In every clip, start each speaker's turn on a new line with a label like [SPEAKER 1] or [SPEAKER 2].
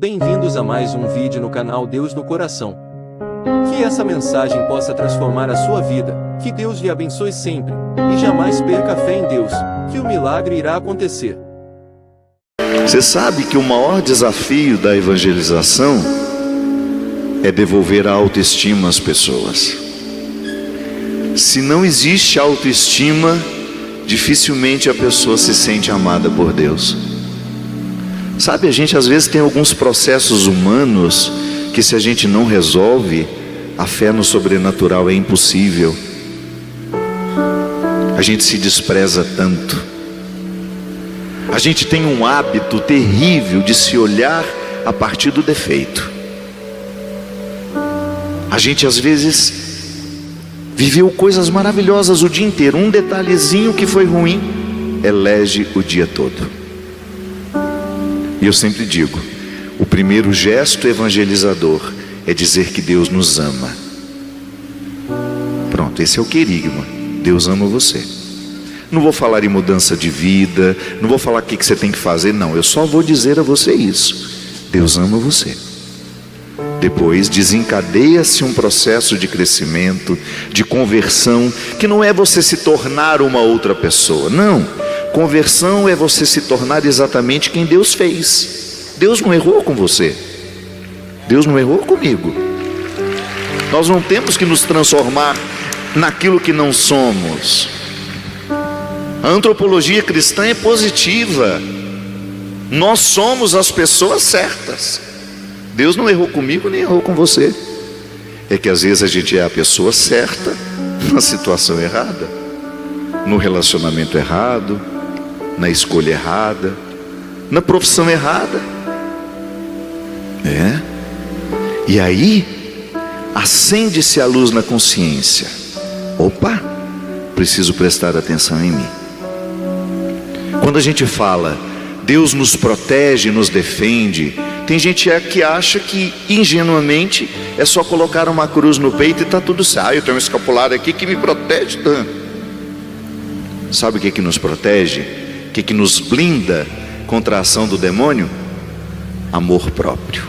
[SPEAKER 1] Bem-vindos a mais um vídeo no canal Deus no Coração. Que essa mensagem possa transformar a sua vida, que Deus lhe abençoe sempre, e jamais perca a fé em Deus, que o milagre irá acontecer.
[SPEAKER 2] Você sabe que o maior desafio da evangelização é devolver a autoestima às pessoas. Se não existe autoestima, dificilmente a pessoa se sente amada por Deus. Sabe, a gente às vezes tem alguns processos humanos que, se a gente não resolve, a fé no sobrenatural é impossível. A gente se despreza tanto. A gente tem um hábito terrível de se olhar a partir do defeito. A gente às vezes viveu coisas maravilhosas o dia inteiro, um detalhezinho que foi ruim elege o dia todo. E eu sempre digo, o primeiro gesto evangelizador é dizer que Deus nos ama. Pronto, esse é o querigma. Deus ama você. Não vou falar em mudança de vida, não vou falar o que você tem que fazer, não. Eu só vou dizer a você isso. Deus ama você. Depois desencadeia-se um processo de crescimento, de conversão, que não é você se tornar uma outra pessoa, não. Conversão é você se tornar exatamente quem Deus fez. Deus não errou com você. Deus não errou comigo. Nós não temos que nos transformar naquilo que não somos. A antropologia cristã é positiva. Nós somos as pessoas certas. Deus não errou comigo nem errou com você. É que às vezes a gente é a pessoa certa na situação errada, no relacionamento errado, na escolha errada, na profissão errada. E aí acende-se a luz na consciência. Opa, preciso prestar atenção em mim. Quando a gente fala Deus nos protege, nos defende, tem gente que acha que ingenuamente é só colocar uma cruz no peito e está tudo certo. Eu tenho um escapulário aqui que me protege tanto. Sabe o que nos protege? O que nos blinda contra a ação do demônio? Amor próprio.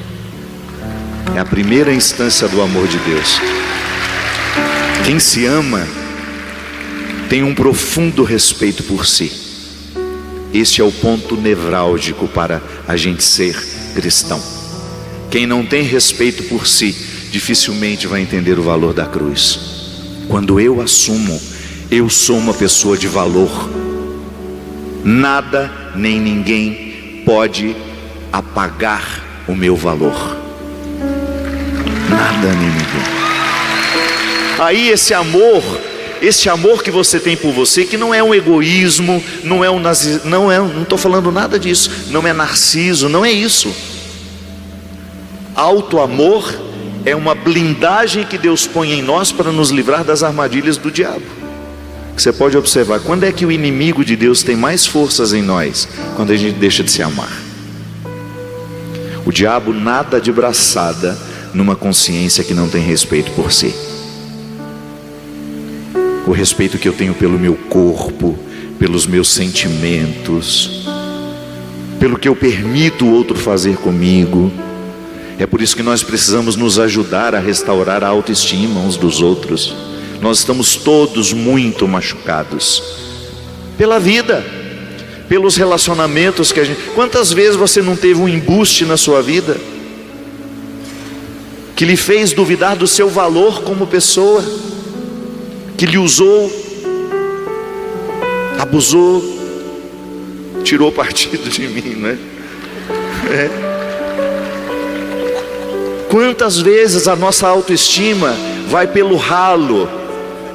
[SPEAKER 2] É a primeira instância do amor de Deus. Quem se ama tem um profundo respeito por si. Este é o ponto nevrálgico para a gente ser cristão. Quem não tem respeito por si, dificilmente vai entender o valor da cruz. Quando eu assumo, eu sou uma pessoa de valor. Nada nem ninguém pode apagar o meu valor. Nada nem ninguém. Aí esse amor que você tem por você, que não é um egoísmo, não estou falando nada disso, não é narciso, não é isso. Auto-amor é uma blindagem que Deus põe em nós para nos livrar das armadilhas do diabo. Você pode observar, quando é que o inimigo de Deus tem mais forças em nós? Quando a gente deixa de se amar. O diabo nada de braçada numa consciência que não tem respeito por si. O respeito que eu tenho pelo meu corpo, pelos meus sentimentos, pelo que eu permito o outro fazer comigo. É por isso que nós precisamos nos ajudar a restaurar a autoestima uns dos outros. Nós estamos todos muito machucados pela vida, pelos relacionamentos que a gente... Quantas vezes você não teve um embuste na sua vida que lhe fez duvidar do seu valor como pessoa, que lhe usou, abusou, tirou partido de mim, né? Quantas vezes a nossa autoestima vai pelo ralo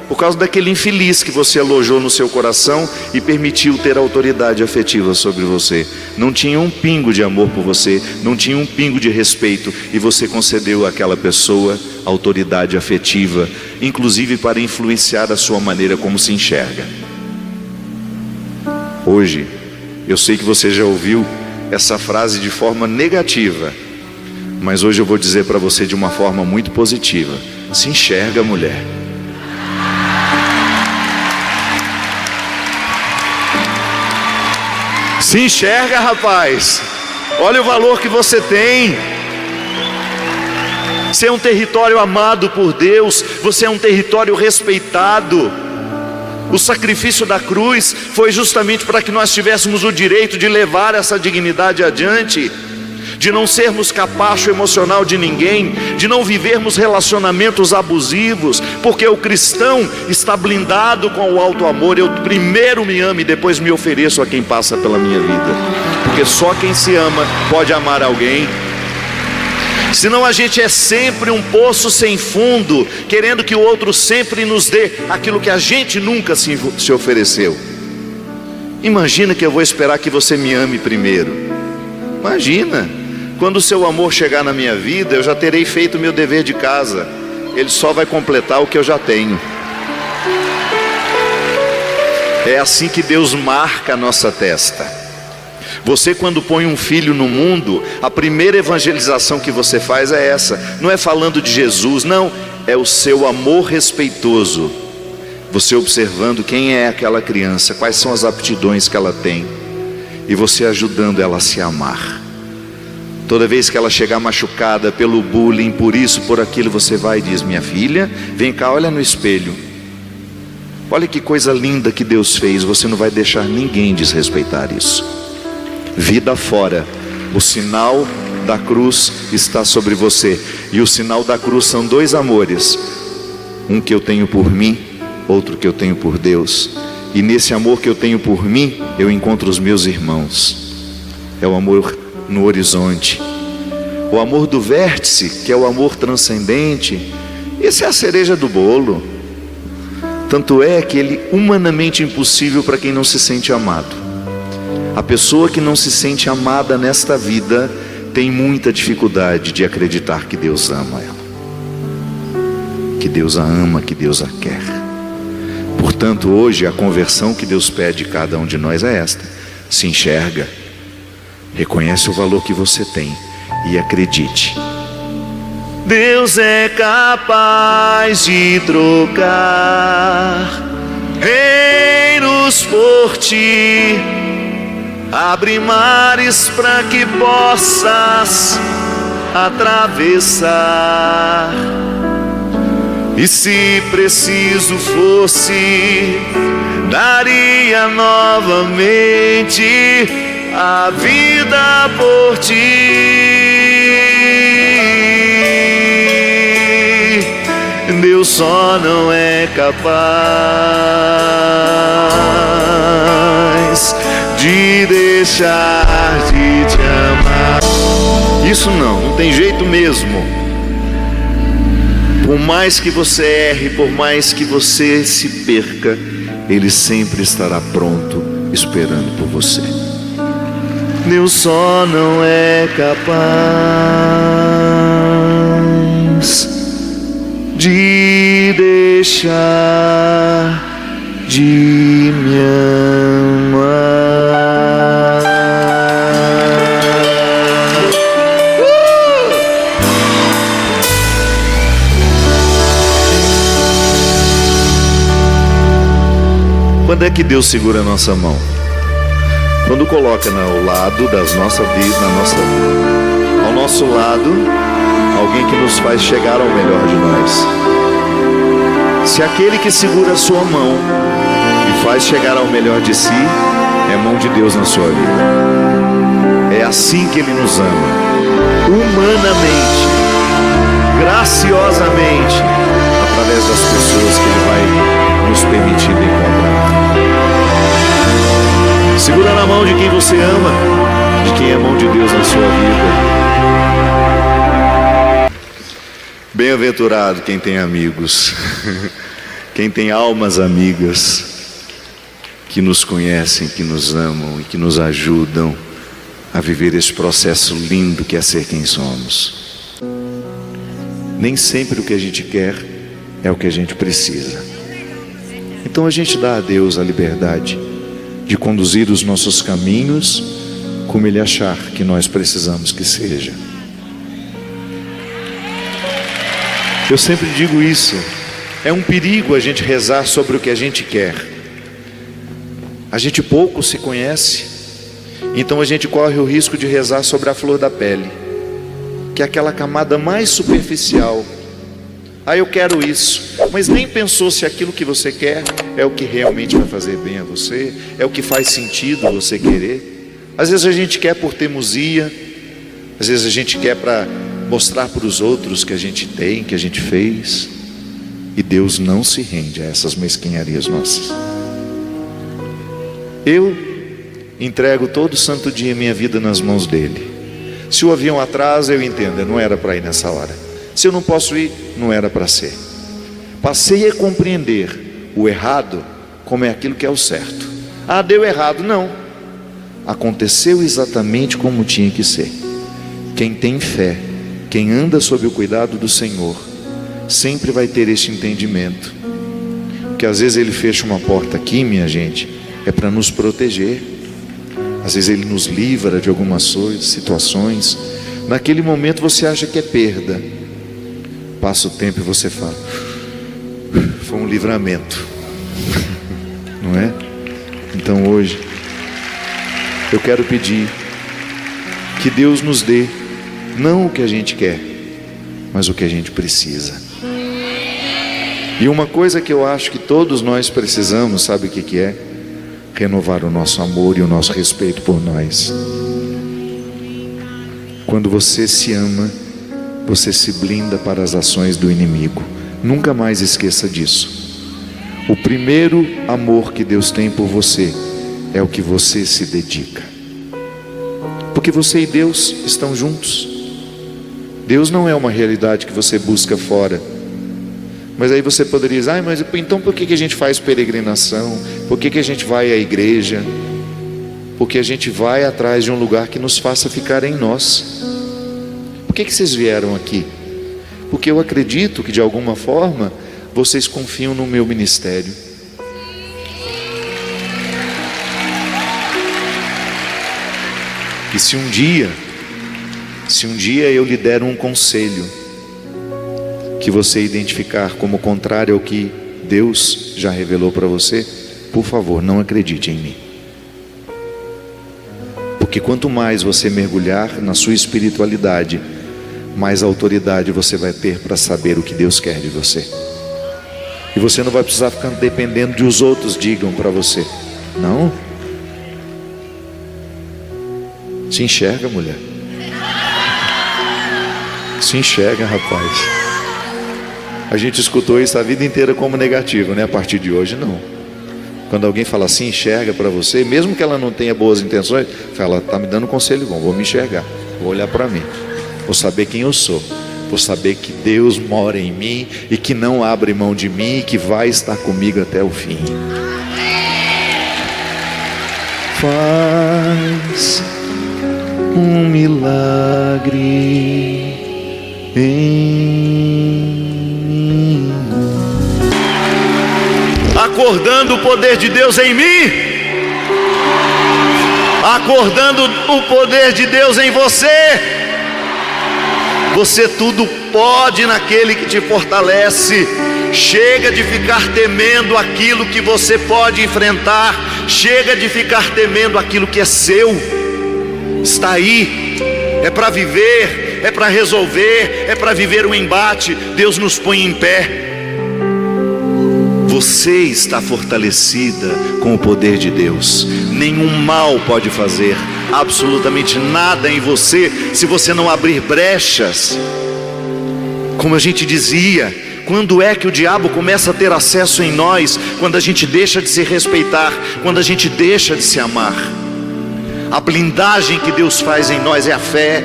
[SPEAKER 2] por causa daquele infeliz que você alojou no seu coração e permitiu ter autoridade afetiva sobre você. Não tinha um pingo de amor por você, não tinha um pingo de respeito, e você concedeu àquela pessoa autoridade afetiva, inclusive para influenciar a sua maneira como se enxerga. Hoje, eu sei que você já ouviu essa frase de forma negativa, mas hoje eu vou dizer para você de uma forma muito positiva: se enxerga, mulher. Se enxerga, rapaz. Olha o valor que você tem. Você é um território amado por Deus, você é um território respeitado. O sacrifício da cruz foi justamente para que nós tivéssemos o direito de levar essa dignidade adiante, de não sermos capacho emocional de ninguém, de não vivermos relacionamentos abusivos, porque o cristão está blindado com o alto amor. Eu primeiro me amo e depois me ofereço a quem passa pela minha vida, porque só quem se ama pode amar alguém. Senão a gente é sempre um poço sem fundo, querendo que o outro sempre nos dê aquilo que a gente nunca se ofereceu. Imagina que eu vou esperar que você me ame primeiro. Imagina, quando o seu amor chegar na minha vida, eu já terei feito o meu dever de casa. Ele só vai completar o que eu já tenho. É assim que Deus marca a nossa testa. Você, quando põe um filho no mundo, a primeira evangelização que você faz é essa. Não é falando de Jesus, não. É o seu amor respeitoso. Você observando quem é aquela criança, quais são as aptidões que ela tem, e você ajudando ela a se amar. Toda vez que ela chegar machucada pelo bullying, por isso, por aquilo, você vai e diz: minha filha, vem cá, olha no espelho. Olha que coisa linda que Deus fez. Você não vai deixar ninguém desrespeitar isso. Vida fora, o sinal da cruz está sobre você. E o sinal da cruz são dois amores: um que eu tenho por mim, outro que eu tenho por Deus. E nesse amor que eu tenho por mim, eu encontro os meus irmãos. É o amor no horizonte. O amor do vértice, que é o amor transcendente, esse é a cereja do bolo. Tanto é que ele é humanamente impossível para quem não se sente amado. A pessoa que não se sente amada nesta vida tem muita dificuldade de acreditar que Deus ama ela, que Deus a ama, que Deus a quer. Portanto, hoje a conversão que Deus pede de cada um de nós é esta: se enxerga, reconhece o valor que você tem e acredite. Deus é capaz de trocar reinos por ti, abre mares para que possas atravessar. E se preciso fosse, daria novamente a vida por ti. Deus só não é capaz de deixar de te amar. Isso não tem jeito mesmo. Por mais que você erre, por mais que você se perca, Ele sempre estará pronto, esperando por você. Deus só não é capaz de deixar de me amar. Quando é que Deus segura a nossa mão? Quando coloca ao lado das nossas vidas, ao nosso lado, alguém que nos faz chegar ao melhor de nós. Se aquele que segura a sua mão e faz chegar ao melhor de si, é mão de Deus na sua vida. É assim que Ele nos ama, humanamente, graciosamente, através das pessoas que Ele vai nos permitir encontrar. Segura na mão de quem você ama, de quem é mão de Deus na sua vida. Bem-aventurado quem tem amigos, quem tem almas amigas, que nos conhecem, que nos amam e que nos ajudam a viver esse processo lindo que é ser quem somos. Nem sempre o que a gente quer é o que a gente precisa. Então a gente dá a Deus a liberdade de conduzir os nossos caminhos como Ele achar que nós precisamos que seja. Eu sempre digo isso, é um perigo a gente rezar sobre o que a gente quer. A gente pouco se conhece Então a gente corre o risco de rezar sobre a flor da pele, que é aquela camada mais superficial. Eu quero isso, mas nem pensou se aquilo que você quer é o que realmente vai fazer bem a você, é o que faz sentido você querer. Às vezes a gente quer por teimosia, às vezes a gente quer para mostrar para os outros que a gente tem, que a gente fez. E Deus não se rende a essas mesquinharias nossas. Eu entrego todo santo dia minha vida nas mãos dele. Se o avião atrasa, eu entendo, não era para ir nessa hora. Se eu não posso ir, não era para ser. Passei a compreender o errado como é aquilo que é o certo. Deu errado. Não, aconteceu exatamente como tinha que ser. Quem tem fé, quem anda sob o cuidado do Senhor, sempre vai ter este entendimento. Porque às vezes Ele fecha uma porta aqui, minha gente, é para nos proteger. Às vezes Ele nos livra de algumas situações. Naquele momento você acha que é perda. Passa o tempo e você fala: foi um livramento. Não é? Então hoje eu quero pedir que Deus nos dê não o que a gente quer, mas o que a gente precisa. E uma coisa que eu acho que todos nós precisamos, sabe o que é? Renovar o nosso amor e o nosso respeito por nós. Quando você se ama, você se blinda para as ações do inimigo. Nunca mais esqueça disso. O primeiro amor que Deus tem por você é o que você se dedica. Porque você e Deus estão juntos. Deus não é uma realidade que você busca fora. Mas aí você poderia dizer: mas então por que a gente faz peregrinação? Por que a gente vai à igreja? Porque a gente vai atrás de um lugar que nos faça ficar em nós. Por que vocês vieram aqui? Porque eu acredito que de alguma forma vocês confiam no meu ministério. E se um dia eu lhe der um conselho que você identificar como contrário ao que Deus já revelou para você, por favor, não acredite em mim. Porque quanto mais você mergulhar na sua espiritualidade, mais autoridade você vai ter para saber o que Deus quer de você. E você não vai precisar ficar dependendo de os outros digam para você. Não. Se enxerga, mulher. Se enxerga, rapaz. A gente escutou isso a vida inteira como negativo, né? A partir de hoje, não. Quando alguém fala assim, enxerga para você, mesmo que ela não tenha boas intenções, fala: está me dando um conselho bom, vou me enxergar, vou olhar para mim, vou saber quem eu sou, vou saber que Deus mora em mim e que não abre mão de mim e que vai estar comigo até o fim. Faz um milagre em mim. Acordando o poder de Deus em mim, acordando o poder de Deus em você. Você tudo pode naquele que te fortalece. Chega de ficar temendo aquilo que você pode enfrentar. Chega de ficar temendo aquilo que é seu. Está aí, é para viver, é para resolver, é para viver um embate. Deus nos põe em pé. Você está fortalecida com o poder de Deus. Nenhum mal pode fazer absolutamente nada em você, se você não abrir brechas. Como a gente dizia, quando é que o diabo começa a ter acesso em nós? Quando a gente deixa de se respeitar, quando a gente deixa de se amar. A blindagem que Deus faz em nós é a fé,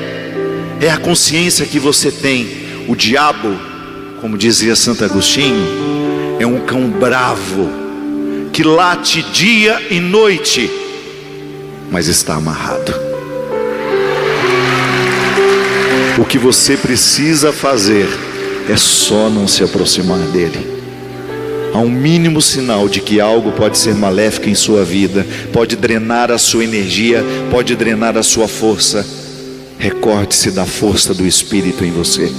[SPEAKER 2] é a consciência que você tem. O diabo, como dizia Santo Agostinho, é um cão bravo, que late dia e noite, mas está amarrado. O que você precisa fazer é só não se aproximar dele. Há um mínimo sinal de que algo pode ser maléfico em sua vida, pode drenar a sua energia, pode drenar a sua força. Recorde-se da força do Espírito em você.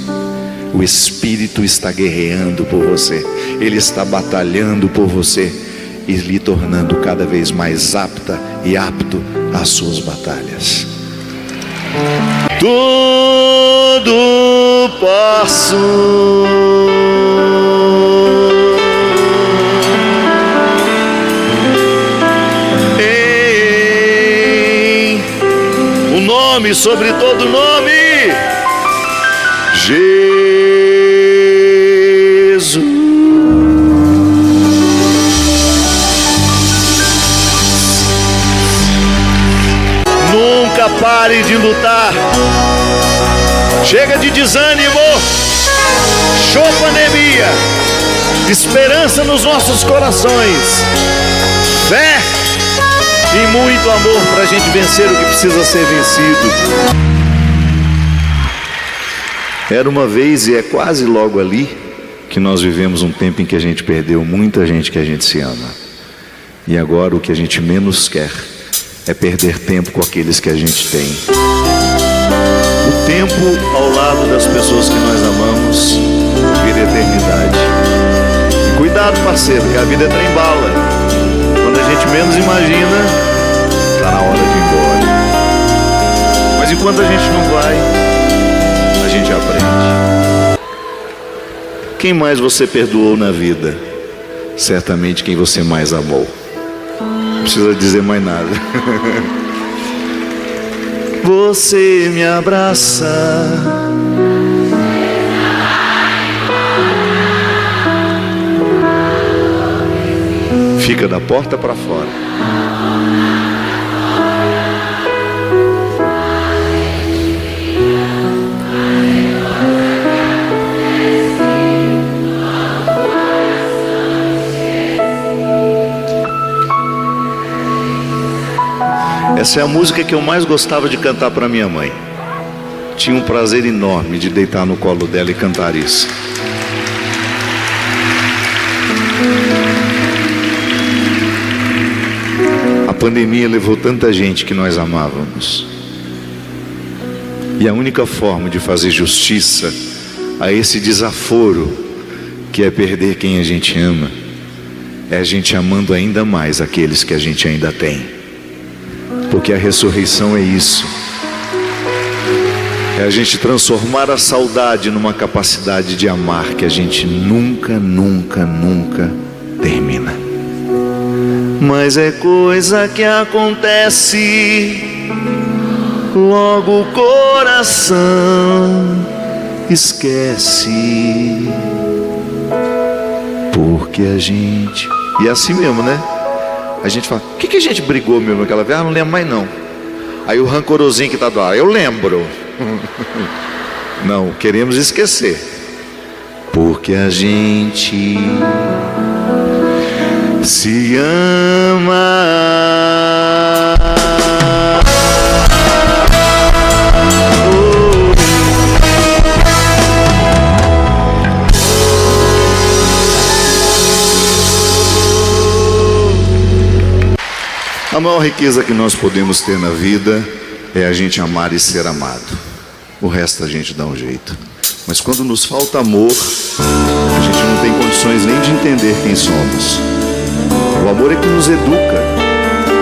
[SPEAKER 2] O Espírito está guerreando por você, ele está batalhando por você e lhe tornando cada vez mais apta e apto as suas batalhas. Tudo posso em o nome sobre todo nome, Jesus. Nunca pare de lutar. Chega de desânimo. Show pandemia. Esperança nos nossos corações. Fé e muito amor para a gente vencer o que precisa ser vencido. Era uma vez, e é quase logo ali, que nós vivemos um tempo em que a gente perdeu muita gente que a gente se ama. E agora o que a gente menos quer é perder tempo com aqueles que a gente tem. O tempo ao lado das pessoas que nós amamos vira eternidade. E cuidado, parceiro, que a vida é trem-bala. Quando a gente menos imagina, está na hora de ir embora. Mas enquanto a gente não vai, a gente aprende. Quem mais você perdoou na vida? Certamente quem você mais amou. Não precisa dizer mais nada. Você me abraça, fica da porta para fora. Essa é a música que eu mais gostava de cantar para minha mãe. Tinha um prazer enorme de deitar no colo dela e cantar isso. A pandemia levou tanta gente que nós amávamos. E a única forma de fazer justiça a esse desaforo, que é perder quem a gente ama, é a gente amando ainda mais aqueles que a gente ainda tem. Porque a ressurreição é isso. É a gente transformar a saudade numa capacidade de amar que a gente nunca, nunca, nunca termina. Mas é coisa que acontece, logo o coração esquece. Porque a gente... E é assim mesmo, né? A gente fala, o que a gente brigou mesmo naquela vez? Ah, não lembro mais não. Aí o rancorosinho que está do lado, eu lembro. Não, queremos esquecer. Porque a gente se ama. A maior riqueza que nós podemos ter na vida é a gente amar e ser amado. O resto a gente dá um jeito. Mas quando nos falta amor, a gente não tem condições nem de entender quem somos. O amor é que nos educa,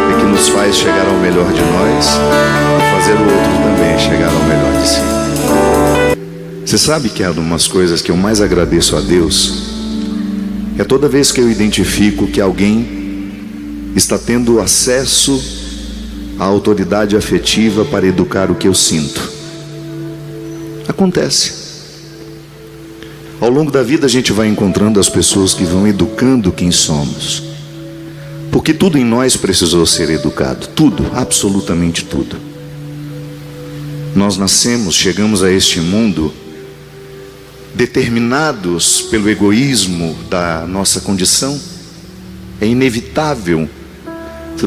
[SPEAKER 2] é que nos faz chegar ao melhor de nós e fazer o outro também chegar ao melhor de si. Você sabe que há umas coisas que eu mais agradeço a Deus? É toda vez que eu identifico que alguém está tendo acesso à autoridade afetiva para educar o que eu sinto. Acontece. Ao longo da vida a gente vai encontrando as pessoas que vão educando quem somos. Porque tudo em nós precisou ser educado. Tudo, absolutamente tudo. Nós nascemos, chegamos a este mundo determinados pelo egoísmo da nossa condição. É inevitável.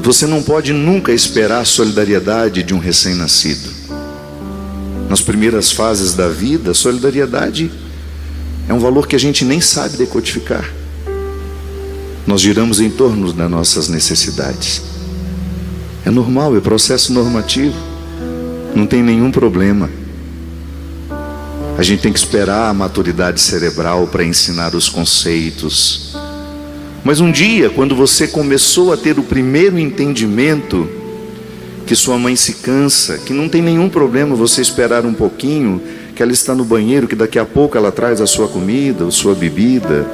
[SPEAKER 2] Você não pode nunca esperar a solidariedade de um recém-nascido. Nas primeiras fases da vida, a solidariedade é um valor que a gente nem sabe decodificar. Nós giramos em torno das nossas necessidades. É normal, é processo normativo. Não tem nenhum problema. A gente tem que esperar a maturidade cerebral para ensinar os conceitos. Mas um dia, quando você começou a ter o primeiro entendimento que sua mãe se cansa, que não tem nenhum problema você esperar um pouquinho, que ela está no banheiro, que daqui a pouco ela traz a sua comida, a sua bebida.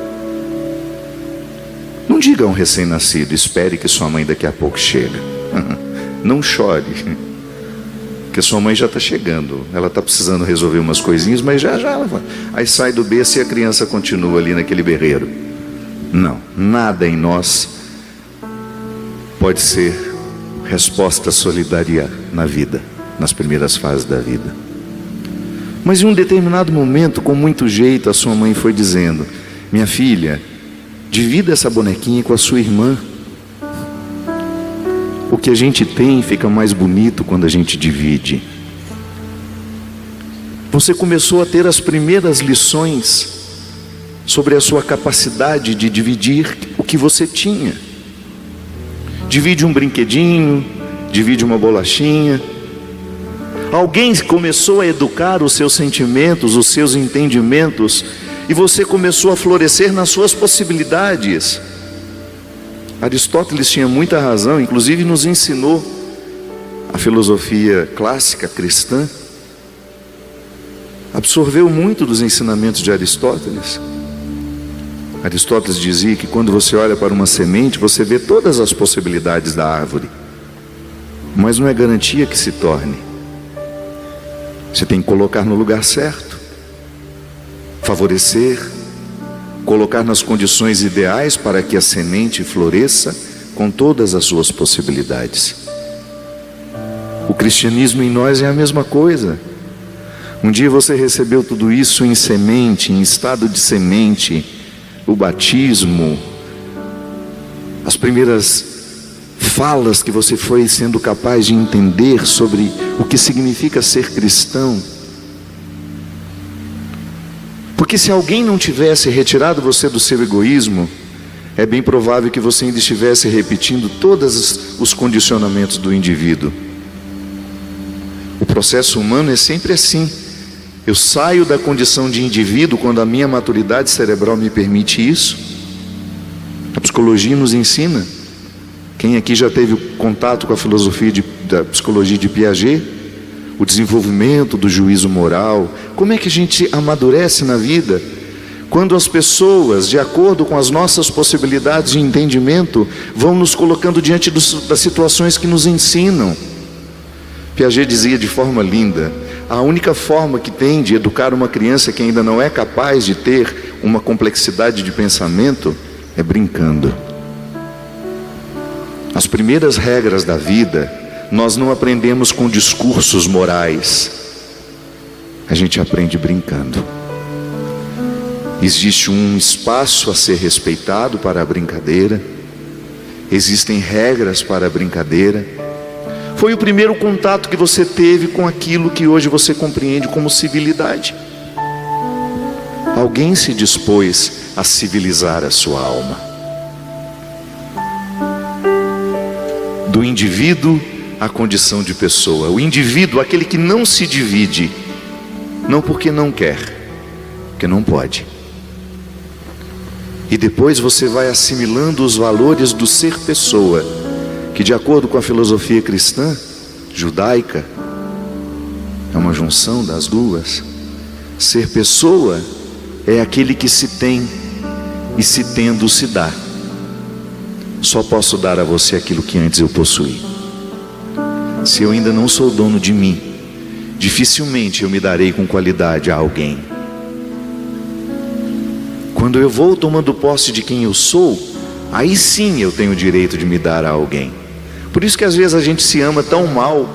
[SPEAKER 2] Não diga a um recém-nascido: espere que sua mãe daqui a pouco chega. Não chore, porque sua mãe já está chegando. Ela está precisando resolver umas coisinhas, mas já ela vai. Aí sai do berço e a criança continua ali naquele berreiro. Não, nada em nós pode ser resposta solidária na vida, nas primeiras fases da vida. Mas em um determinado momento, com muito jeito, a sua mãe foi dizendo: minha filha, divida essa bonequinha com a sua irmã. O que a gente tem fica mais bonito quando a gente divide. Você começou a ter as primeiras lições sobre a sua capacidade de dividir o que você tinha. Divide um brinquedinho, divide uma bolachinha. Alguém começou a educar os seus sentimentos, os seus entendimentos, e você começou a florescer nas suas possibilidades. Aristóteles tinha muita razão, inclusive nos ensinou a filosofia clássica cristã. Absorveu muito dos ensinamentos de Aristóteles. Aristóteles dizia que quando você olha para uma semente, você vê todas as possibilidades da árvore, mas não é garantia que se torne. Você tem que colocar no lugar certo, favorecer, colocar nas condições ideais para que a semente floresça com todas as suas possibilidades. O cristianismo em nós é a mesma coisa. Um dia você recebeu tudo isso em semente, em estado de semente, o batismo, as primeiras falas que você foi sendo capaz de entender sobre o que significa ser cristão. Porque se alguém não tivesse retirado você do seu egoísmo, é bem provável que você ainda estivesse repetindo todos os condicionamentos do indivíduo. O processo humano é sempre assim. Eu saio da condição de indivíduo quando a minha maturidade cerebral me permite isso. A psicologia nos ensina. Quem aqui já teve contato com a filosofia da psicologia de Piaget? O desenvolvimento do juízo moral. Como é que a gente amadurece na vida? Quando as pessoas, de acordo com as nossas possibilidades de entendimento, vão nos colocando diante das situações que nos ensinam. Piaget dizia de forma linda: a única forma que tem de educar uma criança que ainda não é capaz de ter uma complexidade de pensamento é brincando. As primeiras regras da vida nós não aprendemos com discursos morais, a gente aprende brincando. Existe um espaço a ser respeitado para a brincadeira, existem regras para a brincadeira. Foi o primeiro contato que você teve com aquilo que hoje você compreende como civilidade. Alguém se dispôs a civilizar a sua alma. Do indivíduo à condição de pessoa. O indivíduo, aquele que não se divide, não porque não quer, porque não pode. E depois você vai assimilando os valores do ser pessoa, que de acordo com a filosofia cristã, judaica, é uma junção das duas. Ser pessoa é aquele que se tem e se tendo se dá. Só posso dar a você aquilo que antes eu possuí. Se eu ainda não sou dono de mim, dificilmente eu me darei com qualidade a alguém. Quando eu vou tomando posse de quem eu sou, aí sim eu tenho o direito de me dar a alguém. Por isso que às vezes a gente se ama tão mal,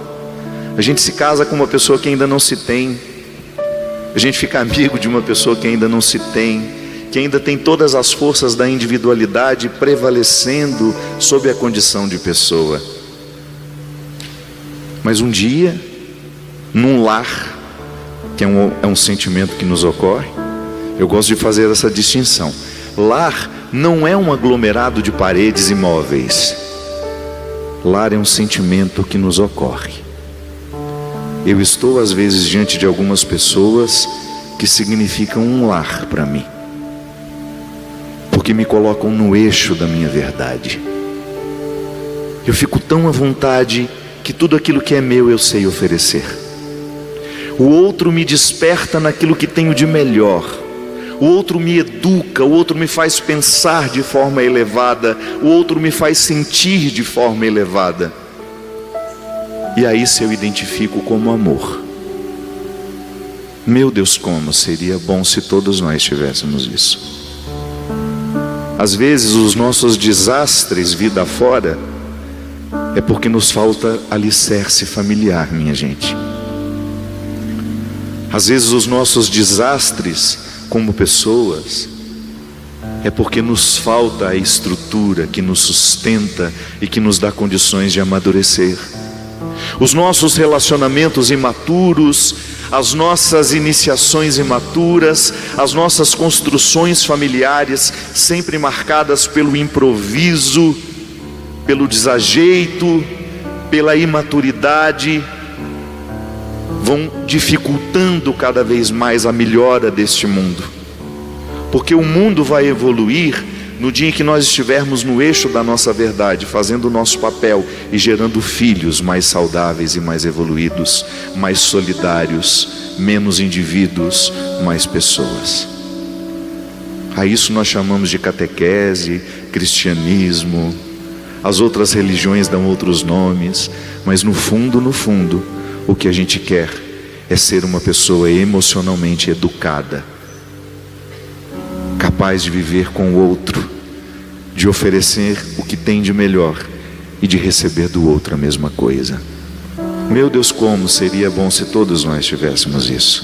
[SPEAKER 2] a gente se casa com uma pessoa que ainda não se tem, a gente fica amigo de uma pessoa que ainda não se tem, que ainda tem todas as forças da individualidade prevalecendo sob a condição de pessoa. Mas um dia, num lar, que é um sentimento que nos ocorre, eu gosto de fazer essa distinção. Lar não é um aglomerado de paredes e móveis. Lar é um sentimento que nos ocorre. Eu estou às vezes diante de algumas pessoas que significam um lar para mim, porque me colocam no eixo da minha verdade. Eu fico tão à vontade que tudo aquilo que é meu eu sei oferecer. O outro me desperta naquilo que tenho de melhor. O outro me educa, o outro me faz pensar de forma elevada, o outro me faz sentir de forma elevada. E aí se eu identifico como amor. Meu Deus, como seria bom se todos nós tivéssemos isso. Às vezes os nossos desastres vida afora é porque nos falta alicerce familiar, minha gente. Às vezes os nossos desastres como pessoas é porque nos falta a estrutura que nos sustenta e que nos dá condições de amadurecer. Os nossos relacionamentos imaturos, as nossas iniciações imaturas, as nossas construções familiares sempre marcadas pelo improviso, pelo desajeito, pela imaturidade, vão dificultando cada vez mais a melhora deste mundo. Porque o mundo vai evoluir no dia em que nós estivermos no eixo da nossa verdade, fazendo o nosso papel e gerando filhos mais saudáveis e mais evoluídos, mais solidários, menos indivíduos, mais pessoas. A isso nós chamamos de catequese, cristianismo. As outras religiões dão outros nomes, mas no fundo, o que a gente quer é ser uma pessoa emocionalmente educada, capaz de viver com o outro, de oferecer o que tem de melhor e de receber do outro a mesma coisa. Meu Deus, como seria bom se todos nós tivéssemos isso.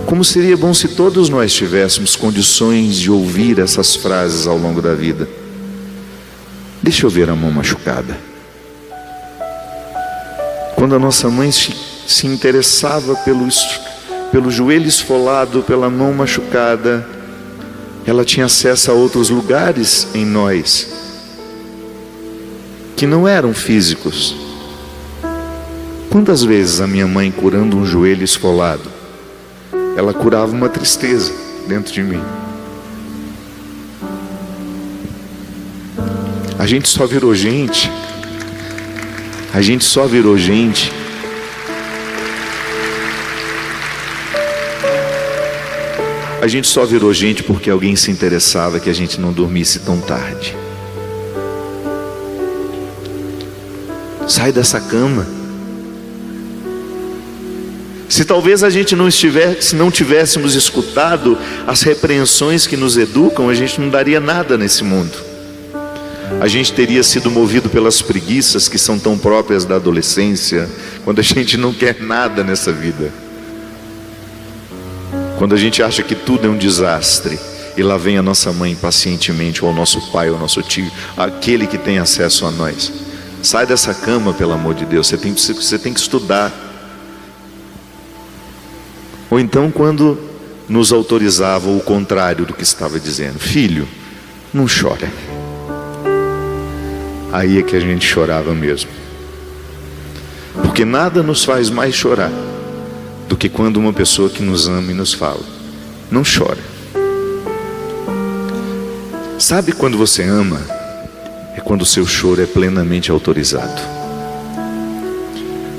[SPEAKER 2] Como seria bom se todos nós tivéssemos condições de ouvir essas frases ao longo da vida. Deixa eu ver a mão machucada. Quando a nossa mãe se interessava pelo joelho esfolado, pela mão machucada, ela tinha acesso a outros lugares em nós que não eram físicos. Quantas vezes a minha mãe, curando um joelho esfolado, ela curava uma tristeza dentro de mim. A gente só virou gente. A gente só virou gente porque alguém se interessava que a gente não dormisse tão tarde. Sai dessa cama. Se talvez a gente se não tivéssemos escutado as repreensões que nos educam, a gente não daria nada nesse mundo. A gente teria sido movido pelas preguiças que são tão próprias da adolescência, quando a gente não quer nada nessa vida. Quando a gente acha que tudo é um desastre, e lá vem a nossa mãe pacientemente, ou o nosso pai, ou o nosso tio, aquele que tem acesso a nós. Sai dessa cama, pelo amor de Deus, você tem que estudar. Ou então quando nos autorizavam o contrário do que estava dizendo: filho, não chora. Aí é que a gente chorava mesmo. Porque nada nos faz mais chorar do que quando uma pessoa que nos ama e nos fala: não chora. Sabe quando você ama? É quando o seu choro é plenamente autorizado.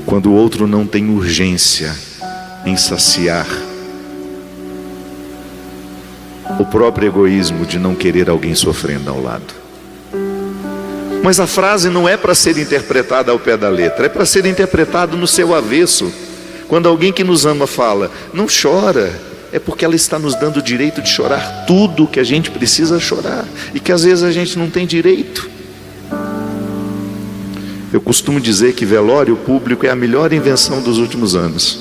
[SPEAKER 2] Quando o outro não tem urgência em saciar o próprio egoísmo de não querer alguém sofrendo ao lado. Mas a frase não é para ser interpretada ao pé da letra, é para ser interpretada no seu avesso. Quando alguém que nos ama fala: não chora, é porque ela está nos dando o direito de chorar tudo que a gente precisa chorar, e que às vezes a gente não tem direito. Eu costumo dizer que velório público é a melhor invenção dos últimos anos.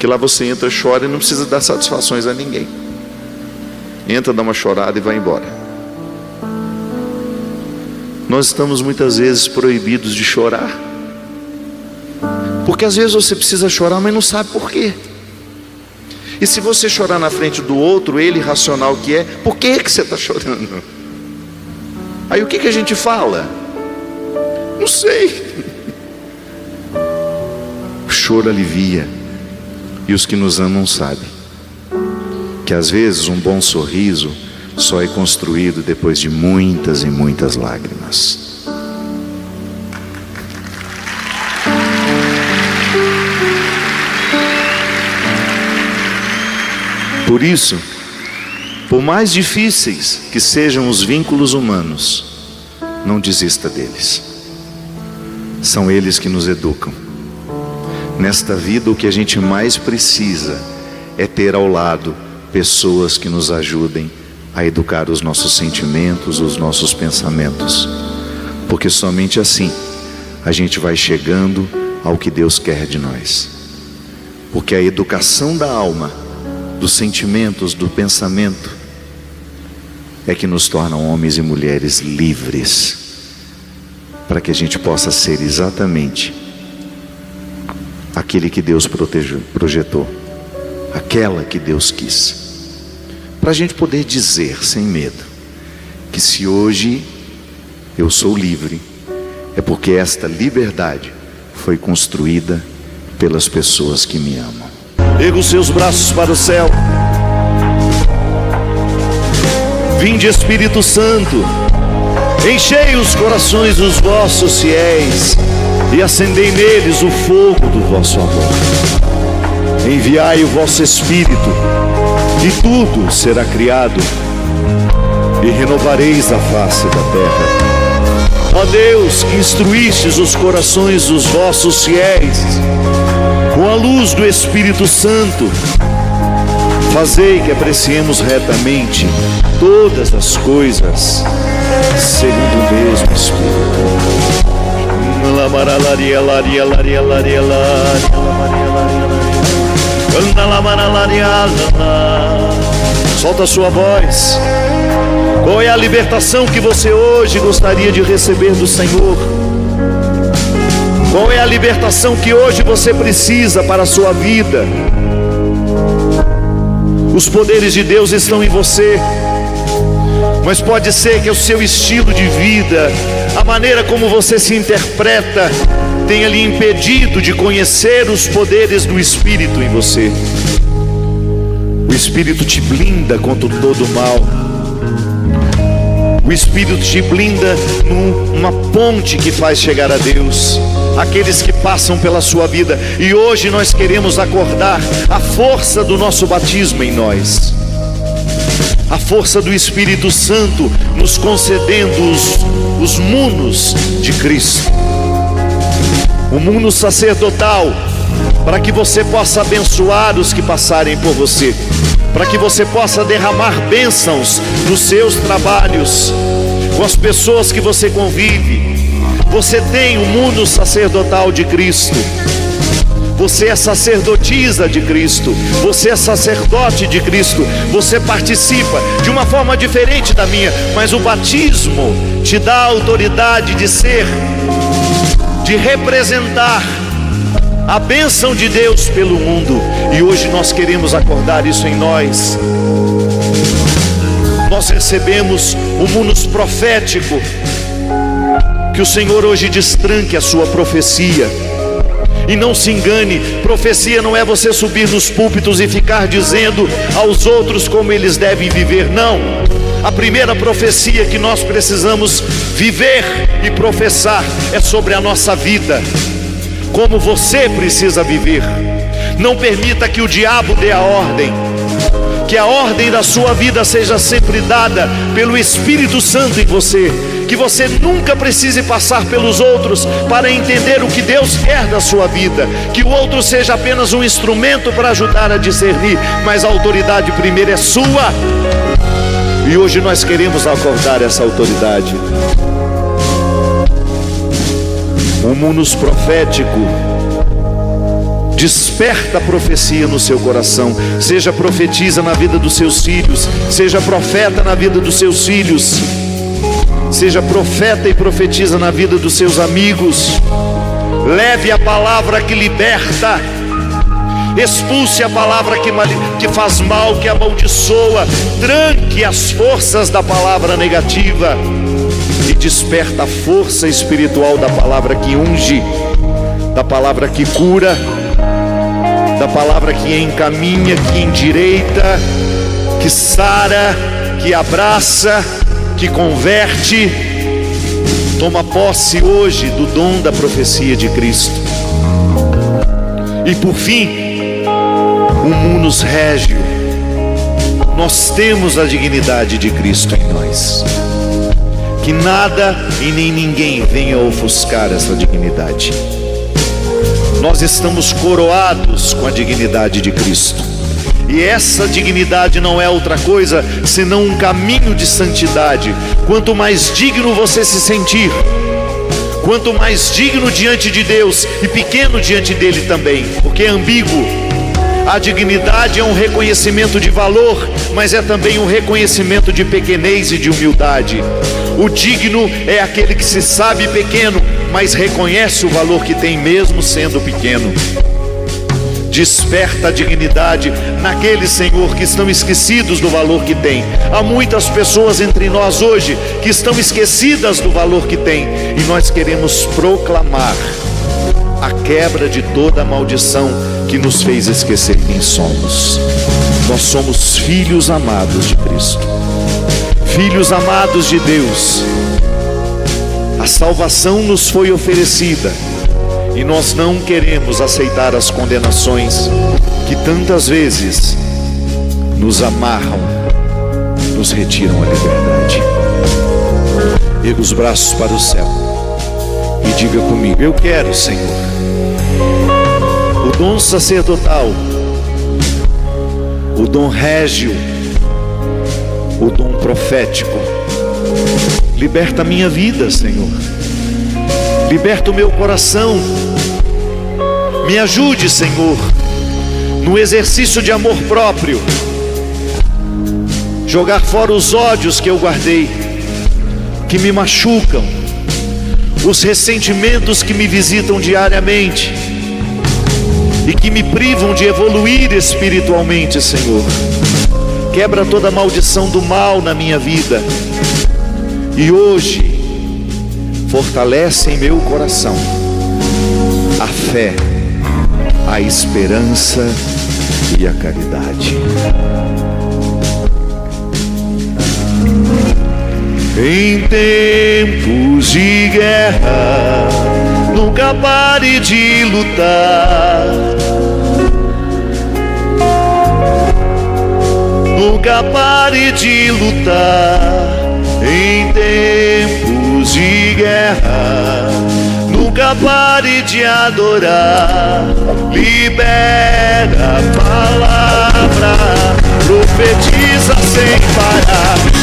[SPEAKER 2] Que lá você entra, chora e não precisa dar satisfações a ninguém. Entra, dá uma chorada e vai embora. Nós estamos muitas vezes proibidos de chorar, porque às vezes você precisa chorar, mas não sabe por quê. E se você chorar na frente do outro, ele irracional que é, por que você está chorando? Aí o que a gente fala? Não sei. O choro alivia, e os que nos amam sabem que às vezes um bom sorriso só é construído depois de muitas e muitas lágrimas. Por isso, por mais difíceis que sejam os vínculos humanos, não desista deles. São eles que nos educam. Nesta vida, o que a gente mais precisa é ter ao lado pessoas que nos ajudem a educar os nossos sentimentos, os nossos pensamentos. Porque somente assim a gente vai chegando ao que Deus quer de nós. Porque a educação da alma, dos sentimentos, do pensamento, é que nos tornam homens e mulheres livres, para que a gente possa ser exatamente aquele que Deus projetou, aquela que Deus quis, para a gente poder dizer sem medo que se hoje eu sou livre, é porque esta liberdade foi construída pelas pessoas que me amam. Erga os seus braços para o céu. Vinde, Espírito Santo, enchei os corações dos vossos fiéis e acendei neles o fogo do vosso amor. Enviai o vosso Espírito e tudo será criado e renovareis a face da terra. Ó Deus, que instruístes os corações dos vossos fiéis com a luz do Espírito Santo, fazei que apreciemos retamente todas as coisas segundo o mesmo Espírito. Solta a sua voz. Qual é a libertação que você hoje gostaria de receber do Senhor? Qual é a libertação que hoje você precisa para a sua vida? Os poderes de Deus estão em você, mas pode ser que o seu estilo de vida, a maneira como você se interpreta, tenha lhe impedido de conhecer os poderes do Espírito em você. O Espírito te blinda contra todo o mal. O Espírito te blinda numa ponte que faz chegar a Deus. Aqueles que passam pela sua vida. E hoje nós queremos acordar a força do nosso batismo em nós. A força do Espírito Santo nos concedendo os munos de Cristo. O muno sacerdotal, para que você possa abençoar os que passarem por você, para que você possa derramar bênçãos nos seus trabalhos, com as pessoas que você convive. Você tem o mundo sacerdotal de Cristo. Você é sacerdotisa de Cristo. Você é sacerdote de Cristo. Você participa de uma forma diferente da minha, mas o batismo te dá a autoridade de ser, de representar a bênção de Deus pelo mundo. E hoje nós queremos acordar isso em nós. Nós recebemos o munus profético. Que o Senhor hoje destranque a sua profecia. E não se engane, profecia não é você subir nos púlpitos e ficar dizendo aos outros como eles devem viver. Não. A primeira profecia que nós precisamos viver e professar é sobre a nossa vida. Como você precisa viver. Não permita que o diabo dê a ordem. Que a ordem da sua vida seja sempre dada pelo Espírito Santo em você. Que você nunca precise passar pelos outros para entender o que Deus quer da sua vida. Que o outro seja apenas um instrumento para ajudar a discernir, mas a autoridade primeiro é sua. E hoje nós queremos acordar essa autoridade. O munus profético desperta a profecia no seu coração. Seja profetisa na vida dos seus filhos. Seja profeta na vida dos seus filhos. Seja profeta e profetiza na vida dos seus amigos. Leve a palavra que liberta. Expulse a palavra que faz mal, que amaldiçoa. Tranque as forças da palavra negativa. E desperta a força espiritual da palavra que unge, da palavra que cura, da palavra que encaminha, que endireita, que sara, que abraça, que converte. Toma posse hoje do dom da profecia de Cristo. E por fim, o munus régio, nós temos a dignidade de Cristo em nós. Que nada e nem ninguém venha ofuscar essa dignidade. Nós estamos coroados com a dignidade de Cristo. E essa dignidade não é outra coisa senão um caminho de santidade. Quanto mais digno você se sentir, quanto mais digno diante de Deus e pequeno diante dele também, porque é ambíguo. A dignidade é um reconhecimento de valor, mas é também um reconhecimento de pequenez e de humildade. O digno é aquele que se sabe pequeno, mas reconhece o valor que tem mesmo sendo pequeno. Desperta a dignidade naqueles, Senhor, que estão esquecidos do valor que têm. Há muitas pessoas entre nós hoje que estão esquecidas do valor que têm, e nós queremos proclamar a quebra de toda a maldição que nos fez esquecer quem somos. Nós somos filhos amados de Cristo, filhos amados de Deus. A salvação nos foi oferecida e nós não queremos aceitar as condenações que tantas vezes nos amarram, nos retiram a liberdade. Erga os braços para o céu e diga comigo: eu quero, Senhor, o dom sacerdotal, o dom régio, o dom profético. Liberta a minha vida, Senhor. Liberta o meu coração. Me ajude, Senhor, no exercício de amor próprio, jogar fora os ódios que eu guardei, que me machucam, os ressentimentos que me visitam diariamente e que me privam de evoluir espiritualmente, Senhor. Quebra toda a maldição do mal na minha vida e hoje fortalece em meu coração a fé, a esperança e a caridade. Em tempos de guerra, nunca pare de lutar. Nunca pare de lutar. Em tempos de guerra, nunca pare de adorar. Libera a palavra, profetiza sem parar.